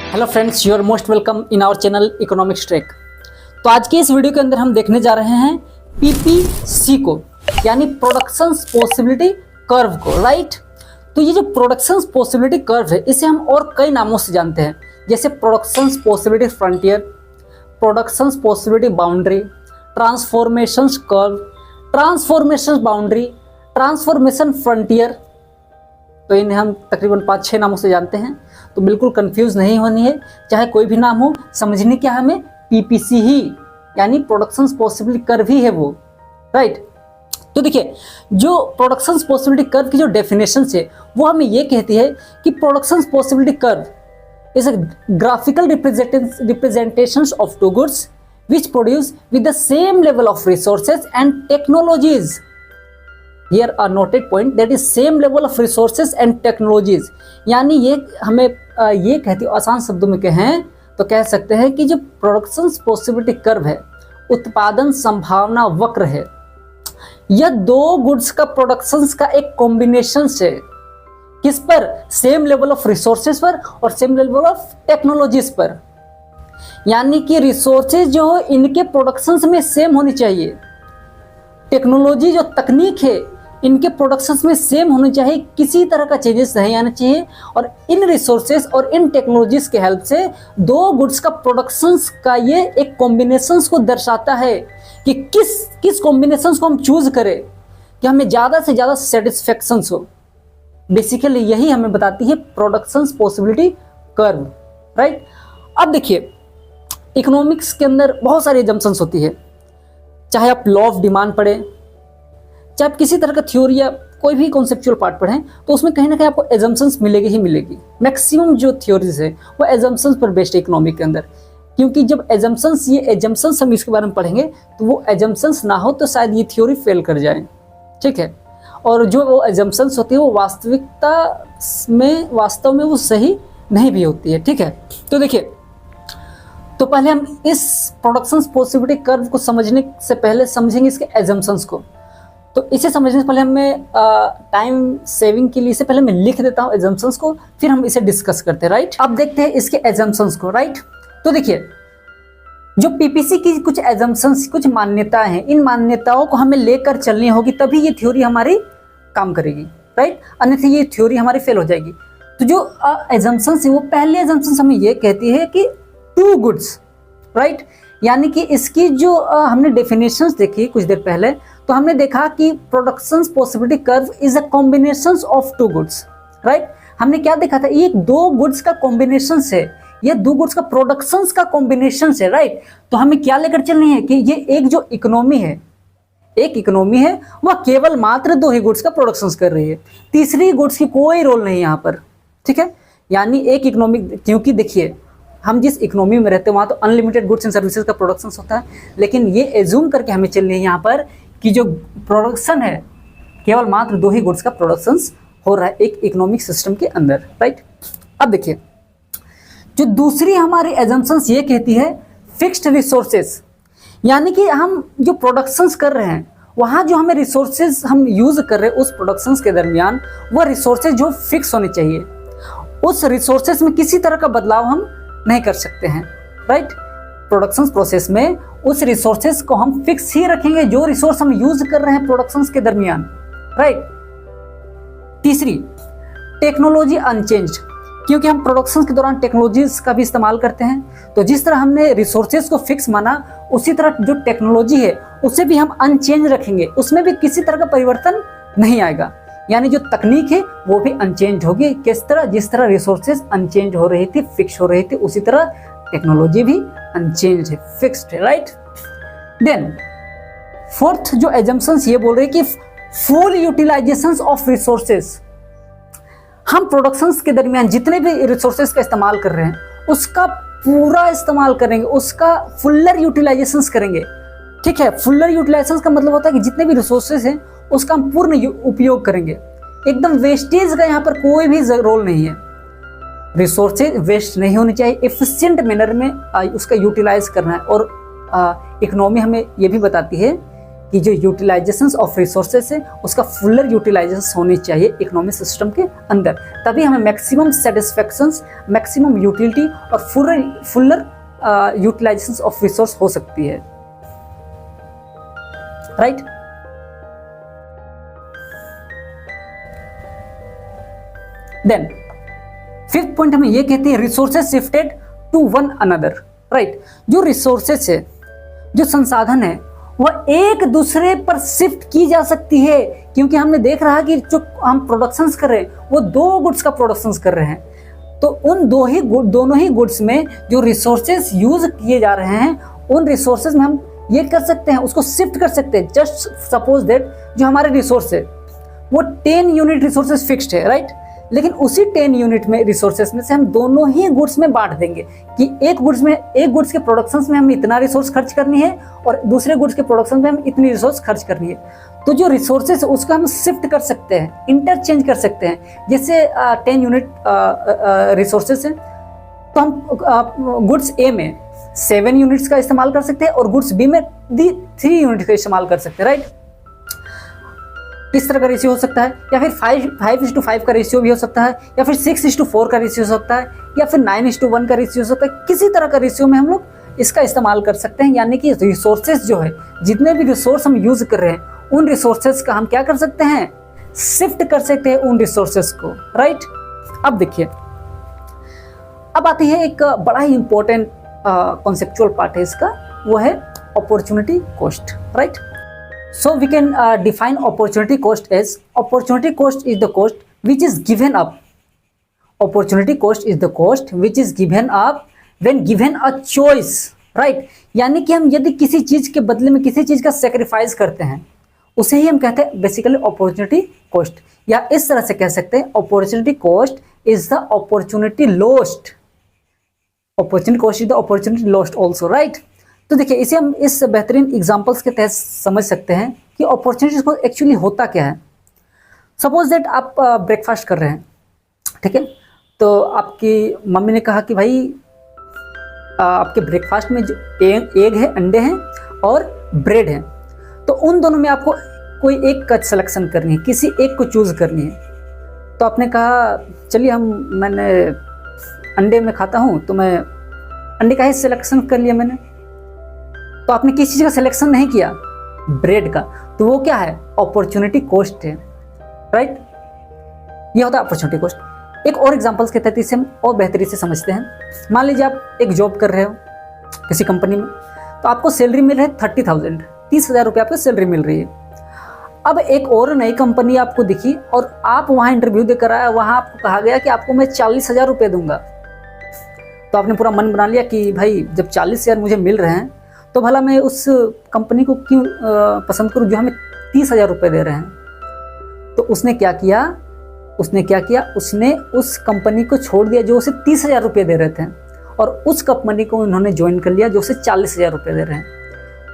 Hello friends, you are most welcome in our channel economics track. तो आज के इस वीडियो के अंदर हम देखने जा रहे हैं पीपीसी को, यानी प्रोडक्शन पॉसिबिलिटी कर्व को, राइट। तो ये जो प्रोडक्शन पॉसिबिलिटी कर्व है, इसे हम और कई नामों से जानते हैं, जैसे production possibility frontier, production possibility boundary, transformation curve, transformation boundary, transformation frontier. तो इन्हें हम तकरीबन 5-6 नामों से जानते हैं। तो बिल्कुल कंफ्यूज नहीं होनी है, चाहे कोई भी नाम हो, समझने क्या हमें पीपीसी ही, यानी प्रोडक्शन पॉसिबिलिटी कर्व ही है वो, राइट। तो देखिए, जो प्रोडक्शन पॉसिबिलिटी कर्व की जो डेफिनेशन है वो हमें ये कहती है कि production possibility curve is a graphical representation of two goods which produce with the same level of resources and technologies. Here are noted point that is same level of resources and technologies। यानी ये हमें ये कहती है, आसान शब्दों में कहें तो कह सकते हैं कि जो प्रोडक्शन पॉसिबिलिटी कर्व है, उत्पादन संभावना वक्र है, यह दो गुड्स का प्रोडक्शन का एक कॉम्बिनेशन है। किस पर? सेम लेवल ऑफ रिसोर्सेज पर और सेम लेवल ऑफ टेक्नोलॉजीज पर। यानी कि रिसोर्सेज जो हो इनके प्रोडक्शन में सेम होनी चाहिए, टेक्नोलॉजी जो तकनीक है इनके प्रोडक्शंस में सेम होनी चाहिए, किसी तरह का चेंजेस नहीं आना चाहिए। और इन रिसोर्सेज और इन टेक्नोलॉजीज के हेल्प से दो गुड्स का प्रोडक्शंस का ये एक कॉम्बिनेशंस को दर्शाता है कि किस कॉम्बिनेशंस को हम चूज करें कि हमें ज़्यादा से ज़्यादा सेटिस्फेक्शन हो। बेसिकली यही हमें बताती है प्रोडक्शन पॉसिबिलिटी कर्व, राइट। अब देखिए, इकोनॉमिक्स के अंदर बहुत सारी एजम्पशंस होती है, चाहे आप लॉ ऑफ डिमांड पढ़ें, चाहे आप किसी तरह का थ्योरी या कोई भी कॉन्सेप्चुअल पार्ट पढ़ें, तो उसमें कहीं ना कहीं आपको एजम्पशंस मिलेगी ही मिलेगी। मैक्सिमम जो थ्योरीज है वो एजम्पशंस पर बेस्ड है इकोनॉमिक के अंदर, क्योंकि जब ये एजम्पशंस हम इसके बारे में पढ़ेंगे तो वो एजम्पशंस ना हो तो शायद ये थ्योरी फेल कर जाए, ठीक है। और जो वो एजम्पशंस होती है वो वास्तव में वो सही नहीं भी होती है, ठीक है। तो देखिए, तो पहले हम इस प्रोडक्शन पॉसिबिलिटी कर्व को समझने से पहले समझेंगे इसके एजम्पशंस को। तो इसे समझने से पहले हमें टाइम सेविंग के लिए इसे पहले मैं लिख देता हूँ एजम्पशंस को, फिर हम इसे डिस्कस करते हैं, राइट। अब देखते हैं इसके एजम्पशंस को, राइट। तो देखिए, जो पीपीसी की कुछ एजम्पशंस, कुछ मान्यताएं हैं, इन मान्यताओं को हमें लेकर चलनी होगी, तभी ये थ्योरी हमारी काम करेगी, राइट। अन्यथा ये थ्योरी हमारी फेल हो जाएगी। तो जो एजम्पशंस है वो पहले एजम्पशंस हमें ये कहती है कि टू गुड्स, राइट। यानी कि इसकी जो हमने डेफिनेशंस देखी कुछ देर पहले, तो हमने देखा कि production possibility curve is a combination of two goods, right. हमने क्या देखा था? ये दो गुड्स का कॉम्बिनेशन है, ये दो गुड्स का प्रोडक्शन का कॉम्बिनेशन है, राइट। तो हमें क्या लेकर चलनी है कि ये एक जो इकोनॉमी है, एक इकोनॉमी है, वह केवल मात्र दो ही गुड्स का प्रोडक्शन कर रही है, तीसरी गुड्स की कोई रोल नहीं यहाँ पर, ठीक है। यानी एक इकोनॉमी, क्योंकि देखिए हम जिस इकोनॉमी में रहते हैं वहाँ तो अनलिमिटेड गुड्स एंड सर्विसेज का प्रोडक्शन होता है, लेकिन ये एज्यूम करके हमें चलनी है यहाँ पर कि जो प्रोडक्शन है केवल मात्र दो ही गुड्स का प्रोडक्शन हो रहा है एक इकोनॉमिक सिस्टम के अंदर, राइट। अब देखिए, जो दूसरी हमारी एजम्पशंस ये कहती है फिक्स्ड रिसोर्सेज, यानी कि हम जो प्रोडक्शंस कर रहे हैं वहाँ जो हमें रिसोर्सेज हम यूज कर रहे हैं उस प्रोडक्शंस के दरमियान वह रिसोर्सेज जो फिक्स होने चाहिए, उस रिसोर्सेज में किसी तरह का बदलाव हम नहीं कर सकते हैं, राइट। प्रोडक्शन प्रोसेस में उस रिसोर्सेज को हम फिक्स ही रखेंगे जो रिसोर्स हम यूज कर रहे हैं प्रोडक्शंस के दरमियान, राइट। तीसरी, टेक्नोलॉजी अनचेंज्ड, क्योंकि हम प्रोडक्शन के दौरान टेक्नोलॉजीज का भी इस्तेमाल करते हैं, तो जिस तरह हमने रिसोर्सेज को फिक्स माना उसी तरह जो टेक्नोलॉजी है उसे भी हम अनचेंज रखेंगे, उसमें भी किसी तरह का परिवर्तन नहीं आएगा। यानी जो तकनीक है वो भी अनचेंज होगी। किस तरह? जिस तरह रिसोर्सेज अनचेंज हो रही थी, फिक्स हो रही थी, उसी तरह टेक्नोलॉजी भी अनचेंज है, फिक्स्ड है, राइट। देन फोर्थ जो एजम्पशंस ये बोल रही है कि फुल यूटिलाइजेशन ऑफ रिसोर्सेज, हम प्रोडक्शंस के दरमियान जितने भी रिसोर्सेज का इस्तेमाल कर रहे हैं उसका पूरा इस्तेमाल करेंगे, उसका फुलर यूटिलाइजेशन करेंगे, ठीक है। फुलर यूटिलाइजेशन का मतलब होता है कि जितने भी रिसोर्सेज हैं उसका हम पूर्ण उपयोग करेंगे, एकदम वेस्टेज का यहाँ पर कोई भी रोल नहीं है। रिसोर्सेज वेस्ट नहीं होनी चाहिए, एफिशिएंट मैनर में उसका यूटिलाइज करना है। और इकोनॉमी हमें ये भी बताती है कि जो यूटिलाइजेशन ऑफ रिसोर्सेज है उसका फुलर यूटिलाइजेशन होनी चाहिए इकोनॉमिक सिस्टम के अंदर, तभी हमें मैक्सिमम सेटिस्फैक्शन, मैक्सिमम यूटिलिटी और फुलर यूटिलाइजेशन ऑफ रिसोर्स हो सकती है, राइट। देन फिफ्थ पॉइंट हमें ये कहते हैं resources shifted to one another, right. जो रिसोर्सेज है, जो संसाधन है, वह एक दूसरे पर शिफ्ट की जा सकती है, क्योंकि हमने देख रहा है कि जो हम प्रोडक्शंस कर रहे हैं वो दो गुड्स का प्रोडक्शंस कर रहे हैं, तो उन दोनों ही गुड्स में जो रिसोर्सेज यूज किए जा रहे हैं उन रिसोर्सेज में हम ये कर सकते हैं, उसको शिफ्ट कर सकते हैं। जस्ट सपोज दैट जो हमारे रिसोर्स है वो 10 यूनिट रिसोर्सेज फिक्स्ड है, राइट, लेकिन उसी 10 यूनिट में रिसोर्सेज में से हम दोनों ही गुड्स में बांट देंगे कि एक गुड्स के प्रोडक्शंस में हम इतना रिसोर्स खर्च करनी है और दूसरे गुड्स के प्रोडक्शन में हम इतनी रिसोर्स खर्च करनी है। तो जो रिसोर्सेज है उसको हम शिफ्ट कर सकते हैं, इंटरचेंज कर सकते हैं। जैसे 10 यूनिट रिसोर्सेज है तो हम गुड्स ए में 7 यूनिट्स का इस्तेमाल कर सकते हैं और गुड्स बी में 3 यूनिट का इस्तेमाल कर सकते हैं, राइट। इस तरह का रेशियो हो सकता है, या फिर 5:5 का रेशियो भी हो सकता है, या फिर 6:4 का रेशियो हो सकता है, या फिर 9:1 का रेशियो हो सकता है। किसी तरह का रेशियो में हम लोग इसका इस्तेमाल कर सकते हैं, यानी कि रिसोर्सेज जो है, जितने भी रिसोर्स हम यूज कर रहे हैं उन रिसोर्सेज का हम क्या कर सकते हैं, शिफ्ट कर सकते हैं उन रिसोर्सेज को, राइट। अब देखिए, अब आती है एक बड़ा ही इंपॉर्टेंट कॉन्सेप्चुअल पार्ट है इसका, वो है opportunity cost, right. So we can define opportunity cost as opportunity cost is the cost which is given up. Opportunity cost is the cost which is given up when given a choice, right? यानी कि हम यदि किसी चीज के बदले में किसी चीज का सेक्रीफाइस करते हैं उसे ही हम कहते हैं बेसिकली अपॉर्चुनिटी कॉस्ट, या इस तरह से कह सकते हैं opportunity cost is the opportunity lost. Opportunity cost is the opportunity lost also, right. तो देखिए, इसे हम इस बेहतरीन एग्जांपल्स के तहत समझ सकते हैं कि अपॉर्चुनिटीज को एक्चुअली होता क्या है। सपोज दैट आप ब्रेकफास्ट कर रहे हैं, ठीक है, तो आपकी मम्मी ने कहा कि भाई आपके ब्रेकफास्ट में जो एग है, अंडे हैं और ब्रेड है, तो उन दोनों में आपको कोई एक का सिलेक्शन करनी है, किसी एक को चूज करनी है। तो आपने कहा चलिए मैंने अंडे में खाता हूँ, तो मैं अंडे का ही सिलेक्शन कर लिया मैंने। तो आपने किसी चीज का सिलेक्शन नहीं किया, ब्रेड का, तो वो क्या है, अपॉर्चुनिटी कॉस्ट है, राइट। ये होता है अपॉर्चुनिटी कॉस्ट। एक और एग्जांपल्स के तहत इसे हम और बेहतरी से समझते हैं। मान लीजिए आप एक जॉब कर रहे हो किसी कंपनी में, तो आपको सैलरी मिल रही है 30,000, 30,000 रुपये आपको सैलरी मिल रही है। अब एक और नई कंपनी आपको दिखी और आप वहाँ इंटरव्यू देकर आए, वहाँ आपको कहा गया कि आपको मैं 40,000 रुपये दूंगा। तो आपने पूरा मन बना लिया कि भाई जब 40,000 मुझे मिल रहे हैं तो भला मैं उस कंपनी को क्यों पसंद करूं जो हमें 30,000 रुपये दे रहे हैं। तो उसने क्या किया, उसने उस कंपनी को छोड़ दिया जो उसे 30,000 रुपये दे रहे थे और उस कंपनी को उन्होंने ज्वाइन कर लिया जो उसे 40,000 रुपये दे रहे हैं।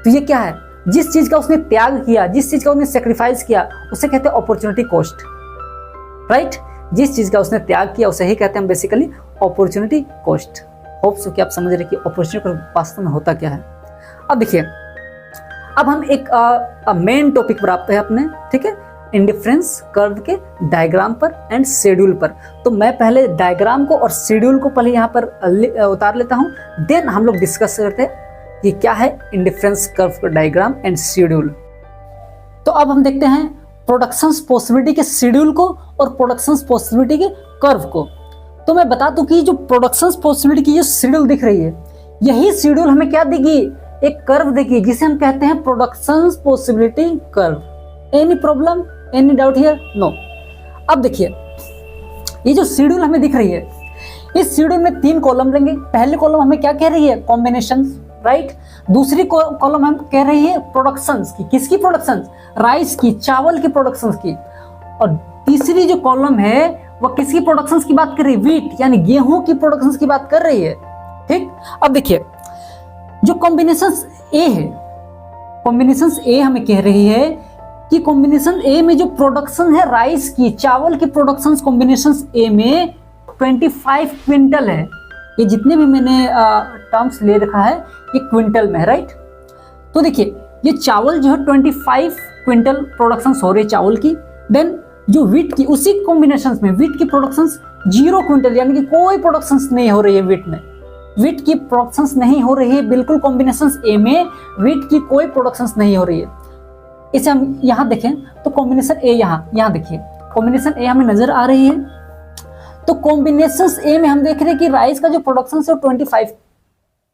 तो ये क्या है, जिस चीज़ का उसने त्याग किया, जिस चीज़ का उसने सेक्रीफाइस किया, उसे कहते हैं अपॉर्चुनिटी कॉस्ट, राइट। जिस चीज़ का उसने त्याग किया उसे ही कहते हैं basically opportunity cost. Hope so कि आप समझ रहे कि अपॉर्चुनिटी वास्तव में होता क्या है। अब देखिए, अब हम एक मेन टॉपिक पर आते हैं अपने, ठीक है, इंडिफरेंस कर्व के डायग्राम पर एंड शेड्यूल पर। तो मैं पहले डायग्राम को और शेड्यूल को पहले यहाँ पर उतार लेता हूँ, देन हम लोग डिस्कस करते हैं कि क्या है इंडिफरेंस कर्व का डायग्राम एंड शेड्यूल। तो अब हम देखते हैं प्रोडक्शन पॉसिबिलिटी के शेड्यूल को और प्रोडक्शन पॉसिबिलिटी के कर्व को। तो मैं बता दूं कि जो प्रोडक्शन पॉसिबिलिटी की जो शेड्यूल दिख रही है, यही शेड्यूल हमें क्या देगी, एक कर्व देगी जिसे हम कहते हैं production possibility curve. Any problem, any doubt here? No. अब देखिए, ये जो शेड्यूल हमें दिख रही है, इस शेड्यूल में 3 कॉलम लेंगे। पहले कॉलम हमें क्या कह रही है, कॉम्बिनेशन, राइट। दूसरी कॉलम हम कह रही है प्रोडक्शंस की, किसकी प्रोडक्शंस, राइस की, चावल की प्रोडक्शंस की। और तीसरी जो कॉलम है वह किसकी प्रोडक्शंस की बात कर रही है, व्हीट यानी गेहूं की प्रोडक्शंस की बात कर रही है, ठीक। अब देखिए, जो कॉम्बिनेशंस ए है, कॉम्बिनेशंस ए हमें कह रही है कि कॉम्बिनेशन ए में जो प्रोडक्शन है राइस की, चावल की प्रोडक्शंस कॉम्बिनेशंस ए में 25 क्विंटल है। ये जितने भी मैंने टर्म्स ले रखा है ये क्विंटल में है, राइट। तो देखिए, ये चावल जो है 25 क्विंटल प्रोडक्शन हो रही है चावल की। देन जो वीट की, उसी कॉम्बिनेशन में वीट की प्रोडक्शन 0 क्विंटल, यानी कि कोई प्रोडक्शन नहीं हो रही है वीट में, वीट की प्रोडक्शन नहीं हो रही है बिल्कुल। कॉम्बिनेशन ए में वीट की कोई प्रोडक्शन नहीं हो रही है। इसे हम यहाँ देखें तो कॉम्बिनेशन ए, यहाँ देखिए कॉम्बिनेशन ए हमें नजर आ रही है। तो कॉम्बिनेशन ए में हम देख रहे हैं कि राइस का जो प्रोडक्शन है 25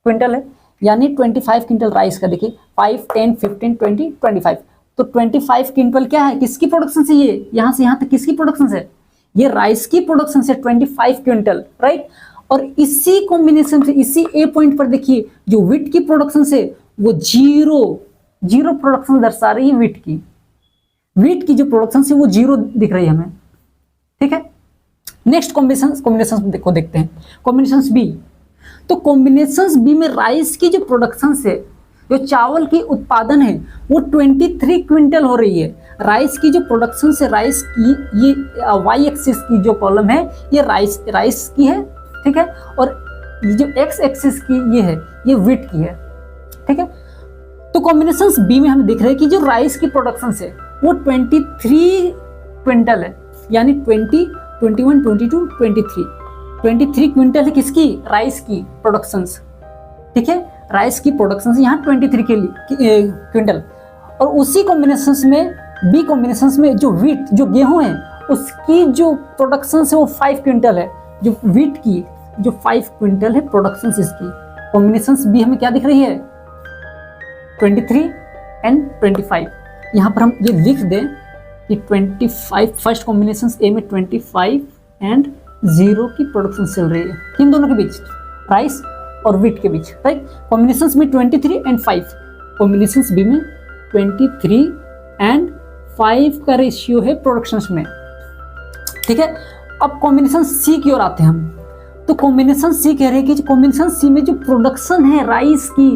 क्विंटल है, यानी 25 क्विंटल राइस का। देखिए 5, 10, 15, 20, 25, तो 25 क्विंटल क्या है, किसकी प्रोडक्शन से, ये यहाँ से यहाँ तक किसकी प्रोडक्शन से, ये राइस की प्रोडक्शन से 25 क्विंटल, राइट। और इसी कॉम्बिनेशन से, इसी ए पॉइंट पर देखिए जो वीट की प्रोडक्शन से वो जीरो प्रोडक्शन दर्शा रही है। वीट की जो प्रोडक्शन से वो 0 दिख रही है हमें, ठीक है। नेक्स्ट कॉम्बिनेशन को देखते हैं, कॉम्बिनेशन बी। तो कॉम्बिनेशन बी में राइस की जो प्रोडक्शन से, जो चावल की उत्पादन है वो 23 क्विंटल हो रही है। राइस की जो प्रोडक्शन से, राइस की ये वाई एक्सिस की जो कॉलम है ये राइस की है, ठीक है। और ये जो एक्स एक्सिस की ये है, ये वीट की है, ठीक है। तो कॉम्बिनेशन बी में हमें दिख रहा है कि जो राइस की प्रोडक्शन से वो 23 क्विंटल है, यानी 20, 21, 22, 23 क्विंटल है किसकी, राइस की प्रोडक्शंस, ठीक है। राइस की प्रोडक्शन से यहाँ 23 क्विंटल। और उसी कॉम्बिनेशन में, बी कॉम्बिनेशन में जो वीट, जो गेहूं है, उसकी जो प्रोडक्शन है वो 5 क्विंटल है। जो वीट की जो 5 क्विंटल है प्रोडक्शन इसकी। कॉम्बिनेशन बी हमें क्या दिख रही है, 23 एंड 25। यहाँ पर हम ये लिख दें कि 25, फर्स्ट कॉम्बिनेशन ए में 25 एंड 0 की प्रोडक्शन चल रही है, किन दोनों के बीच, राइस और वीट के बीच, राइट। कॉम्बिनेशन में 23 एंड 5, कॉम्बिनेशन बी में 23 एंड 5 का रेशियो है प्रोडक्शन में, ठीक है। अब कॉम्बिनेशन सी की ओर आते हैं हम। तो कॉम्बिनेशन सी कह रहे हैं कि कॉम्बिनेशन सी में जो प्रोडक्शन है राइस की,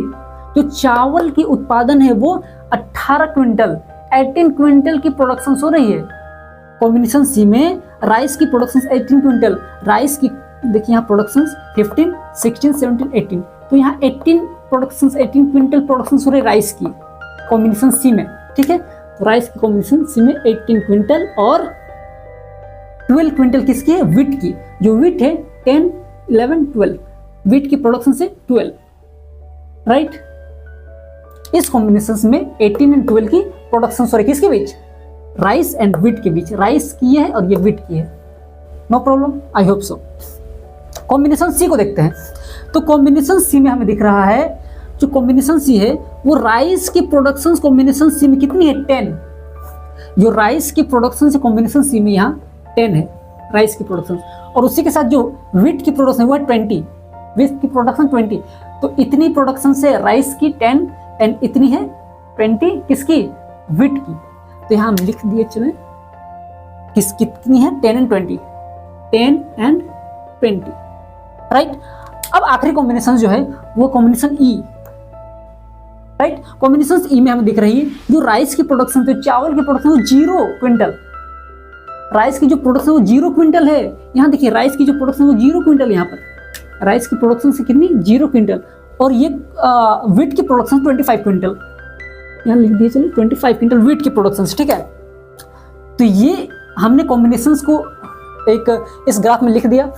जो चावल की उत्पादन है वो 18 क्विंटल, 18 क्विंटल की प्रोडक्शन हो रही है। कॉम्बिनेशन सी में राइस की प्रोडक्शन 18 क्विंटल, राइस की देखिए यहाँ प्रोडक्शन 15, 16, 17, 18, तो यहाँ 18 क्विंटल प्रोडक्शन हो रही है राइस की कॉम्बिनेशन सी में, ठीक है। तो राइस की कॉम्बिनेशन सी में 18 क्विंटल और 12 क्विंटल किसकी है, वीट की। जो वीट है 10, 11, 12, वीट की प्रोडक्शन से 12, राइट। इस कॉम्बिनेशन में 18 एंड 12 की प्रोडक्शन हो रही है किसके बीच, राइस एंड वीट के बीच। राइस की है और ये वीट की है, no problem, I hope so. Combination C को देखते हैं। तो कॉम्बिनेशन सी में हमें दिख रहा है, जो कॉम्बिनेशन सी है वो राइस की प्रोडक्शन कॉम्बिनेशन सी में कितनी है, 10। जो राइस की प्रोडक्शन से कॉम्बिनेशन सी में यहाँ 10 है राइस की प्रोडक्शन, और उसी के साथ जो वीट की प्रोडक्शन है वो है 20, वीट की प्रोडक्शन 20। तो इतनी प्रोडक्शन से राइस की 10 एंड इतनी है 20 किसकी, वीट की। तो यहाँ हम लिख दिए, चले कितनी है, 10 एंड 20, 10 एंड 20, राइट। अब आखिरी कॉम्बिनेशन जो है वो कॉम्बिनेशन ई, राइट। कॉम्बिनेशन ई में हमें दिख रही है जो राइस की प्रोडक्शन, तो चावल की प्रोडक्शन वो 0 क्विंटल, राइस की जो प्रोडक्शन वो 0 क्विंटल है। यहाँ देखिए राइस की जो प्रोडक्शन वो 0 क्विंटल, यहाँ पर राइस की प्रोडक्शन से कितनी, 0 क्विंटल। और ये वीट की प्रोडक्शन 25 क्विंटल, यहाँ लिख दिए चलिए 25 क्विंटल वीट की प्रोडक्शन, ठीक है। तो ये हमने कॉम्बिनेशंस को एक इस ग्राफ में लिख दिया।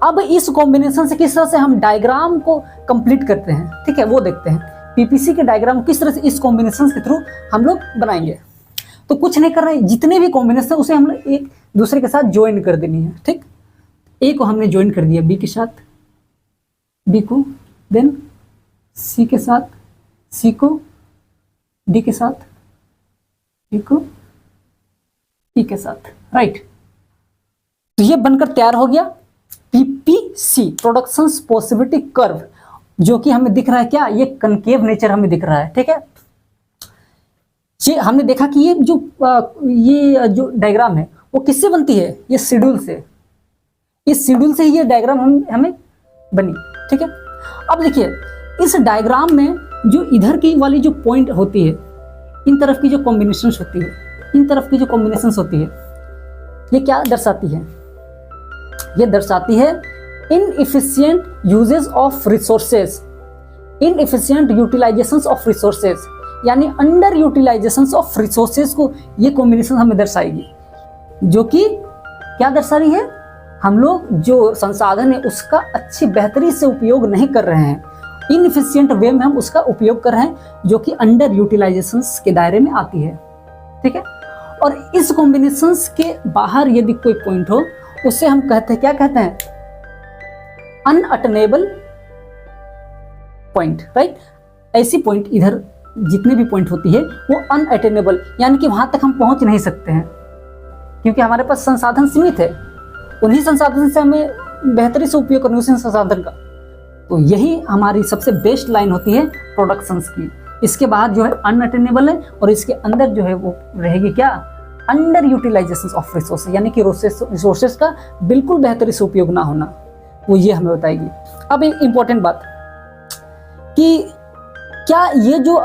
अब इस कॉम्बिनेशन से किस तरह से हम डायग्राम को कंप्लीट करते हैं, ठीक है, वो देखते हैं। पीपीसी के डायग्राम किस तरह से इस कॉम्बिनेशन के थ्रू हम लोग बनाएंगे। तो कुछ नहीं कर रहे, जितने भी कॉम्बिनेशन उसे हम लोग एक दूसरे के साथ ज्वाइन कर देनी है, ठीक। ए को हमने ज्वाइन कर दिया बी के साथ, बी को, देन सी के साथ, सी को डी के साथ, डी को ई के साथ, राइट। तो ये बनकर तैयार हो गया पीपीसी, प्रोडक्शन पॉसिबिलिटी कर्व, जो कि हमें दिख रहा है क्या, ये कनकेव नेचर हमें दिख रहा है, ठीक है। ये हमने देखा कि ये जो डायग्राम है वो किससे बनती है, ये शेड्यूल से, इस शेड्यूल से ही ये डायग्राम हमें बनी, ठीक है। अब देखिए इस डायग्राम में जो इधर की वाली जो पॉइंट होती है, इन तरफ की जो कॉम्बिनेशन होती है, इन तरफ की जो कॉम्बिनेशन होती है, ये क्या दर्शाती है, ये दर्शाती है inefficient uses of resources, inefficient utilisation of resources, यानी अंडर यूटिलाइजेशन ऑफ रिसोर्सेज को ये कॉम्बिनेशन हमें दर्शाएगी, जो कि क्या दर्शा रही है, हम लोग जो संसाधन है उसका अच्छी बेहतरी से उपयोग नहीं कर रहे हैं, इनएफिशिएंट वे में हम उसका उपयोग कर रहे हैं, जो कि अंडर यूटिलाइजेशन के दायरे में आती है। ठीक है, और इस कॉम्बिनेशंस के बाहर यदि कोई पॉइंट हो उसे हम कहते हैं, क्या कहते हैं, अनअटेनेबल पॉइंट, राइट। ऐसी पॉइंट, इधर जितने भी पॉइंट होती है वो अनअटेनेबल, यानी कि वहां तक हम पहुंच नहीं सकते हैं, क्योंकि हमारे पास संसाधन सीमित है, उन्हीं संसाधन से हमें बेहतरी से उपयोग करना, उसी संसाधन का। तो यही हमारी सबसे बेस्ट लाइन होती है प्रोडक्शंस की। इसके बाद जो है अनअटेनेबल है, और इसके अंदर जो है वो रहेगी क्या, अंडर यूटिलाइजेशन ऑफ रिसोर्सेज, यानी कि रिसोर्सेज का बिल्कुल बेहतरी से उपयोग ना होना, वो ये हमें बताएगी। अब एक इंपॉर्टेंट बात कि क्या ये जो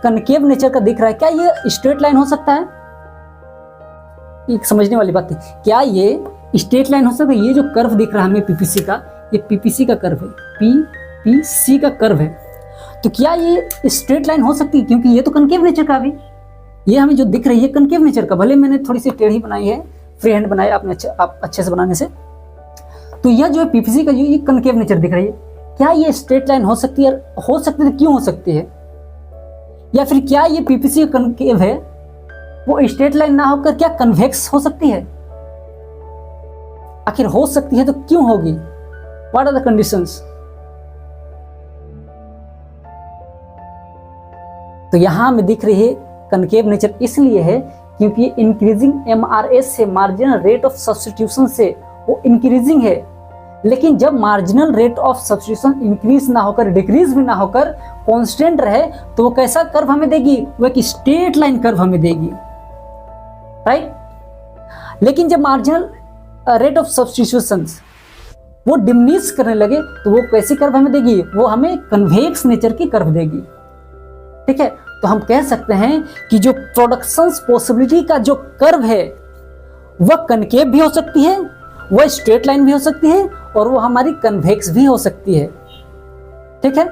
कनकेव नेचर का दिख रहा है, क्या ये स्ट्रेट लाइन हो सकता है, एक समझने वाली बात है, क्या ये स्ट्रेट लाइन हो सकता है। ये जो कर्व दिख रहा है हमें पीपीसी का, ये पीपीसी का कर्व है, पीपीसी का कर्व है, तो क्या ये स्ट्रेट लाइन हो सकती है, क्योंकि ये तो कनकेव नेचर का भी, ये हमें जो दिख रही है कनकेव नेचर का, भले मैंने थोड़ी सी टेढ़ी बनाई है, फ्री हैंड बनाया आपने, आप अच्छे से बनाने से, तो यह जो है पीपीसी का जो ये कनकेव नेचर दिख रही है, क्या ये स्ट्रेट लाइन हो सकती है, हो सकती है, क्यों हो सकती है, या फिर क्या ये पीपीसी का कनकेव है वो स्ट्रेट लाइन ना होकर क्या कन्वेक्स हो सकती है, आखिर हो सकती है तो क्यों होगी, व्हाट आर द कंडीशंस। तो यहां में दिख रही है कनकेव नेचर इसलिए है क्योंकि इंक्रीजिंग एमआरएस से, मार्जिनल रेट ऑफ सब्स्टिट्यूशन से वो इंक्रीजिंग है, लेकिन जब marginal rate of substitution increase ना होकर, डिक्रीज भी ना होकर कांस्टेंट रहे, तो वो कैसा कर्व हमें देगी, वो एक स्ट्रेट लाइन कर्व हमें देगी, राइट। लेकिन जब मार्जिनल रेट ऑफ सब्स्टिट्यूशन वो डिमिनिश करने लगे तो वो कैसी कर्व हमें देगी, वो हमें कन्वेक्स नेचर की कर्व देगी। ठीक है, तो हम कह सकते हैं कि जो प्रोडक्शन पॉसिबिलिटी का जो कर्व है वह कनकेव भी हो सकती है, वह स्ट्रेट लाइन भी हो सकती है, और वो हमारी कन्वेक्स भी हो सकती है। ठीक है,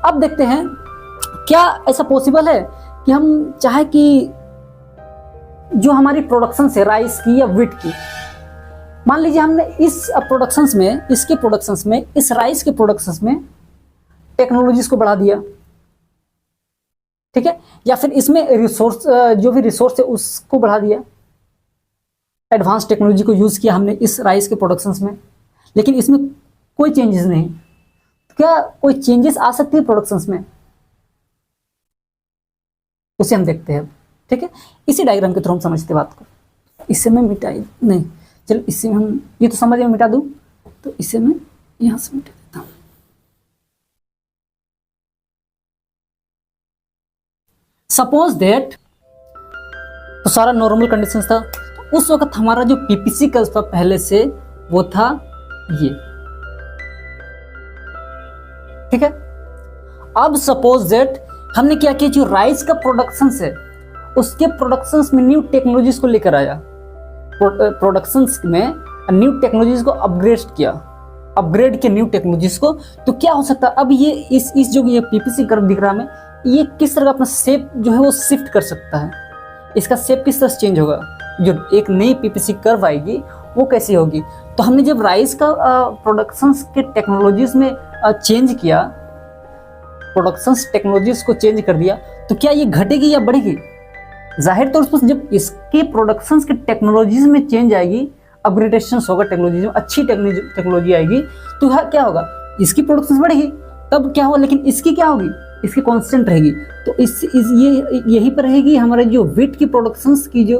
अब देखते हैं क्या ऐसा पॉसिबल है कि हम चाहे कि जो हमारी प्रोडक्शन है राइस की या व्हीट की, मान लीजिए हमने इस प्रोडक्शंस में, इसके प्रोडक्शंस में, इस राइस के प्रोडक्शंस में टेक्नोलॉजीज को बढ़ा दिया, ठीक है, या फिर इसमें रिसोर्स, जो भी रिसोर्स है उसको बढ़ा दिया, एडवांस टेक्नोलॉजी को यूज किया हमने इस राइस के प्रोडक्शंस में, लेकिन इसमें कोई चेंजेस नहीं, तो क्या कोई चेंजेस आ सकती है प्रोडक्शंस में, उसे हम देखते हैं। ठीक है, इसी डायग्राम के थ्रू हम समझते बात को। इससे मैं मिटाई नहीं, चलो इससे हम, ये तो समझ में मिटा दूं, तो इसे मैं यहां से मिटा देता हूं। सपोज दैट, तो सारा नॉर्मल कंडीशन था, तो उस वक्त हमारा जो पीपीसी का था पहले से वो था ये, ठीक है। अब सपोज दैट हमने क्या किया, जो राइस का प्रोडक्शन है उसके प्रोडक्शंस में न्यू टेक्नोलॉजीज को लेकर आया, प्रोडक्शंस में न्यू टेक्नोलॉजीज को अपग्रेड किया, अपग्रेड किया न्यू टेक्नोलॉजीज को, तो क्या हो सकता है, अब ये इस जो ये पीपीसी कर्व दिख रहा है हमें, ये किस तरह का अपना शेप जो है वो शिफ्ट कर सकता है, इसका शेप किस तरह से चेंज होगा, जो एक नई पीपीसी कर्व आएगी वो कैसी होगी। तो हमने जब राइस का प्रोडक्शंस के टेक्नोलॉजीज में चेंज किया, प्रोडक्शंस टेक्नोलॉजीज को चेंज कर दिया, तो क्या ये घटेगी या बढ़ेगी, जाहिर तौर पर जब इसके प्रोडक्शंस के टेक्नोलॉजीज में चेंज आएगी, अपग्रेडेशन होगा टेक्नोलॉजी में, अच्छी टेक्नोलॉजी आएगी, तो क्या होगा, इसकी प्रोडक्शन बढ़ेगी, तब क्या होगा, लेकिन इसकी क्या होगी, इसकी कांस्टेंट रहेगी। तो ये यही पर रहेगी, हमारे जो व्हीट की प्रोडक्शंस की जो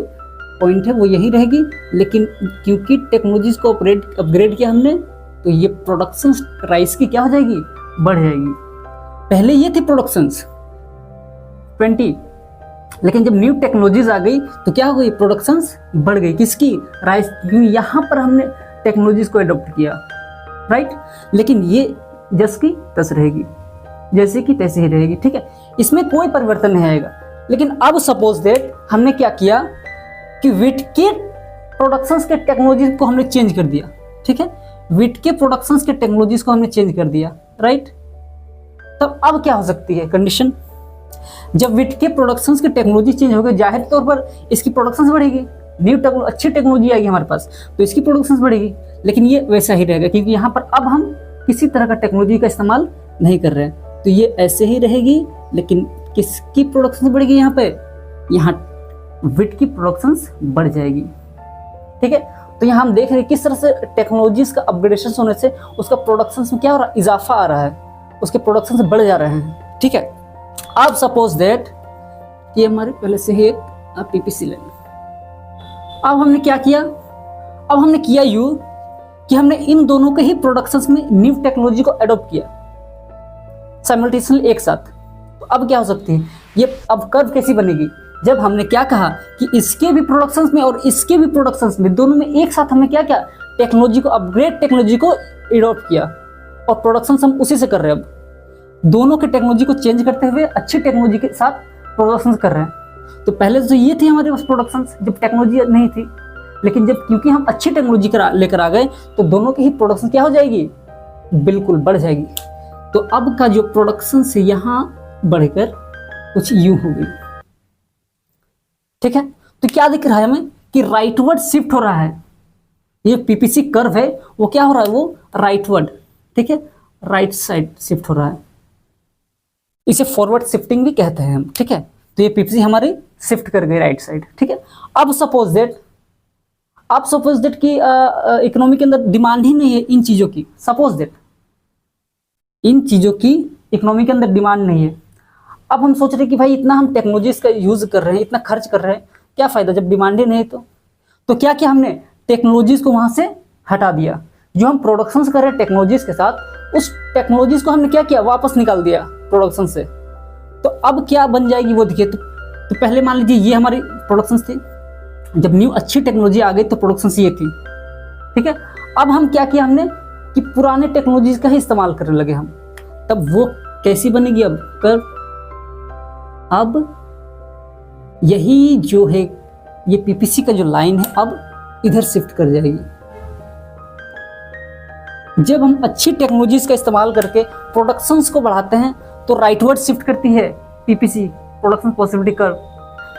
पॉइंट है वो यही रहेगी, लेकिन क्योंकि टेक्नोलॉजीज को अपग्रेड किया हमने, तो ये प्रोडक्शंस राइस की क्या हो जाएगी, बढ़ जाएगी। पहले ये थी प्रोडक्शंस 20, लेकिन जब न्यू टेक्नोलॉजीज आ गई तो क्या हो गई, प्रोडक्शंस बढ़ गई, किसकी, राइस, क्योंकि यहाँ पर हमने टेक्नोलॉजीज को अडॉप्ट किया, राइट। लेकिन ये जस की तस रहेगी, जैसे कि तैसे ही रहेगी, ठीक है, इसमें कोई परिवर्तन नहीं आएगा। लेकिन अब सपोज दैट हमने क्या किया कि व्हीट के प्रोडक्शंस के टेक्नोलॉजीज को हमने चेंज कर दिया, ठीक है, व्हीट के प्रोडक्शंस के टेक्नोलॉजीज को हमने चेंज कर दिया, राइट। तब अब क्या हो सकती है कंडीशन, जब विट के प्रोडक्शंस की टेक्नोलॉजी चेंज होगी, जाहिर तौर पर इसकी प्रोडक्शंस बढ़ेगी, अच्छी टेक्नोलॉजी आएगी हमारे पास तो इसकी प्रोडक्शंस बढ़ेगी। लेकिन ये वैसा ही रहेगा क्योंकि यहाँ पर अब हम किसी तरह का टेक्नोलॉजी का इस्तेमाल नहीं कर रहे हैं, तो ये ऐसे ही रहेगी। लेकिन किसकी प्रोडक्शंस बढ़ेगी, यहाँ विट की प्रोडक्शंस बढ़ जाएगी। ठीक है, तो यहाँ हम देख रहे हैं किस तरह से टेक्नोलॉजीज का अपग्रेडेशन होने से उसका प्रोडक्शंस में क्या हो रहा है, इजाफा आ रहा है, उसके प्रोडक्शंस बढ़ जा रहे हैं। ठीक है, अब सपोज दैट ये हमारे पहले से ही एक पीपीसी ले, अब हमने क्या किया, अब हमने किया यूं कि हमने इन दोनों के ही प्रोडक्शंस में न्यू टेक्नोलॉजी को अडॉप्ट किया साइमल्टेनियसली एक साथ। तो अब क्या हो सकती है, ये अब कर्व कैसी बनेगी, जब हमने क्या कहा कि इसके भी प्रोडक्शंस में और इसके भी प्रोडक्शंस में, दोनों में एक साथ हमने क्या किया, टेक्नोलॉजी को अपग्रेड, टेक्नोलॉजी को अडॉप्ट किया और प्रोडक्शंस हम उसी से कर रहे हैं। अब दोनों के टेक्नोलॉजी को चेंज करते हुए अच्छी टेक्नोलॉजी के साथ प्रोडक्शंस कर रहे हैं। तो पहले तो ये थी हमारे पास प्रोडक्शंस जब टेक्नोलॉजी नहीं थी, लेकिन जब क्योंकि हम अच्छी टेक्नोलॉजी लेकर आ गए तो दोनों की ही प्रोडक्शन क्या हो जाएगी, बिल्कुल बढ़ जाएगी। तो अब का जो प्रोडक्शन से यहाँ बढ़कर कुछ यूं हो गई। ठीक है, तो क्या दिख रहा है हमें कि राइटवर्ड शिफ्ट हो रहा है। ये पीपीसी कर्व है वो क्या हो रहा है, वो राइटवर्ड, ठीक है, राइट साइड शिफ्ट हो रहा है। इसे फॉरवर्ड शिफ्टिंग भी कहते हैं हम। ठीक है, तो ये पीपीसी हमारी शिफ्ट कर गई राइट साइड। ठीक है, अब सपोज दैट कि इकोनॉमी के अंदर डिमांड ही नहीं है इन चीजों की। सपोज दैट इन चीजों की इकोनॉमी के अंदर डिमांड नहीं है। अब हम सोच रहे हैं कि भाई इतना हम टेक्नोलॉजीज का यूज कर रहे हैं, इतना खर्च कर रहे हैं, क्या फायदा जब डिमांड ही नहीं है। तो क्या किया हमने, टेक्नोलॉजीज को वहां से हटा दिया। जो हम प्रोडक्शंस कर रहे हैं टेक्नोलॉजीज के साथ, उस टेक्नोलॉजीज को हमने क्या किया, वापस निकाल दिया प्रोडक्शन से। तो अब क्या बन जाएगी वो देखिए। तो पहले मान लीजिए ये हमारी प्रोडक्शंस थी, जब न्यू अच्छी टेक्नोलॉजी आ गई तो प्रोडक्शंस ये थी। ठीक है, अब हम क्या किया हमने कि पुराने टेक्नोलॉजीज का ही इस्तेमाल करने लगे हम। तब वो कैसी बनेगी, अब कर्व, अब यही जो है ये पीपीसी का जो लाइन है अब इधर शिफ्ट कर जाएगी। जब हम अच्छी टेक्नोलॉजीज का इस्तेमाल करके प्रोडक्शंस को बढ़ाते हैं तो राइटवर्ड शिफ्ट करती है पीपीसी, प्रोडक्शन पॉसिबिलिटी कर्व।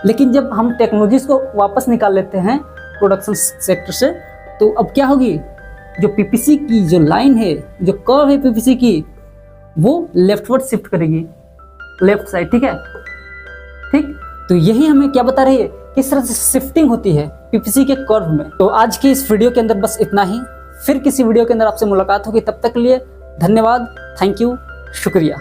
लेकिन जब हम टेक्नोलॉजीज को वापस निकाल लेते हैं प्रोडक्शन सेक्टर से, तो अब क्या होगी, जो पीपीसी की जो लाइन है, जो कर्व है पीपीसी की, वो लेफ्टवर्ड शिफ्ट करेगी, लेफ्ट साइड। ठीक है, ठीक, तो यही हमें क्या बता रही है, किस तरह से शिफ्टिंग होती है पीपीसी के कर्व में। तो आज की इस वीडियो के अंदर बस इतना ही, फिर किसी वीडियो के अंदर आपसे मुलाकात होगी। तब तक के लिए धन्यवाद, थैंक यू, शुक्रिया।